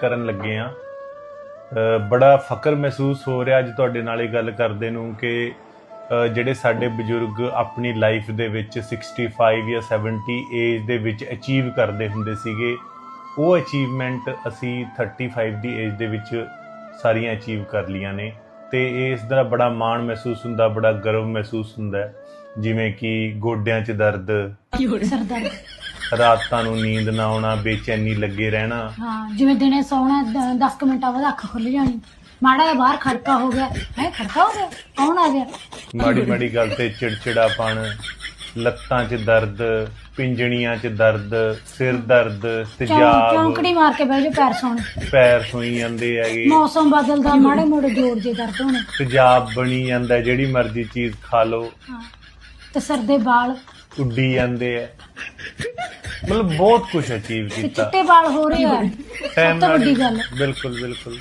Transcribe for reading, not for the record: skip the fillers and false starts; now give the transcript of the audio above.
ਕਰਨ ਲੱਗੇ ਹਾਂ। ਬੜਾ ਫਖਰ ਮਹਿਸੂਸ ਹੋ ਰਿਹਾ ਅੱਜ ਤੁਹਾਡੇ ਨਾਲ ਇਹ ਗੱਲ ਕਰਦੇ ਨੂੰ ਕਿ ਜਿਹੜੇ ਸਾਡੇ ਬਜ਼ੁਰਗ ਆਪਣੀ ਲਾਈਫ ਦੇ ਵਿੱਚ 65 ਜਾਂ 70 ਏਜ ਦੇ ਵਿੱਚ ਅਚੀਵ ਕਰਦੇ ਹੁੰਦੇ ਸੀਗੇ, ਉਹ ਅਚੀਵਮੈਂਟ ਅਸੀਂ 35 ਦੀ ਏਜ ਦੇ ਵਿੱਚ ਸਾਰੀਆਂ ਅਚੀਵ ਕਰ ਲਈਆਂ ਨੇ। ਅਤੇ ਇਸ ਦਾ ਬੜਾ ਮਾਣ ਮਹਿਸੂਸ ਹੁੰਦਾ, ਬੜਾ ਗਰਵ ਮਹਿਸੂਸ ਹੁੰਦਾ, ਜਿਵੇਂ ਕਿ ਗੋਡਿਆਂ 'ਚ ਦਰਦ, ਰਾਤਾਂ ਨੂੰ ਨੀਂਦ ਨਾ ਆਉਣਾ, ਬੇਚੈਨੀ ਲੱਗੇ ਰਹਿਣਾ। ਹਾਂ, ਜਿਵੇਂ ਦਿਨੇ ਸੌਣਾ 10 ਮਿੰਟਾਂ ਬਾਅਦ ਅੱਖ ਖੁੱਲ ਜਾਣੀ, ਮਾੜਾ ਜਿਹਾ ਬਾਹਰ ਖੜਕਾ ਹੋ ਗਿਆ, ਹੈ ਖੜਕਾ ਹੋ ਗਿਆ, ਕੌਣ ਆ ਗਿਆ, ਮਾੜੀ ਮਾੜੀ ਗੱਲ ਤੇ ਚਿੜਚਿੜਾਪਣ, ਲੱਤਾਂ 'ਚ ਦਰਦ, ਪਿੰਜਣੀਆਂ 'ਚ ਦਰਦ, ਸਿਰ ਦਰਦ, ਤੇਜ਼ਾਬ, ਚੌਂਕੜੀ ਮਾਰ ਕੇ ਬਹਿ ਜਾਓ, ਪੈਰ ਸੌਣ, ਪੈਰ ਸੋਈ ਜਾਂਦੇ ਹੈਗੇ, ਮੌਸਮ ਬਦਲਦਾ, ਮਾੜੇ ਮੋੜੇ ਜੋੜ ਜੇ ਦਰਦ ਹੋਣੇ, ਤੇਜ਼ਾਬ ਬਣੀ ਜਾਂਦਾ, ਜਿਹੜੀ ਮਰਜ਼ੀ ਚੀਜ਼ ਖਾ ਲਓ, ਤੇ ਸਿਰ ਦੇ ਵਾਲ ਉੱਡੀ ਜਾਂਦੇ ਆ। ਮਤਲਬ ਬਹੁਤ ਕੁਛ ਅਚੀਵ ਤੇ ਕੀਤਾ ਚਿੱਟੇ ਵਾਲ ਹੋ ਰਹੇ ਆ, ਸਭ ਤੋਂ ਵੱਡੀ ਗੱਲ। ਬਿਲਕੁਲ ਬਿਲਕੁਲ।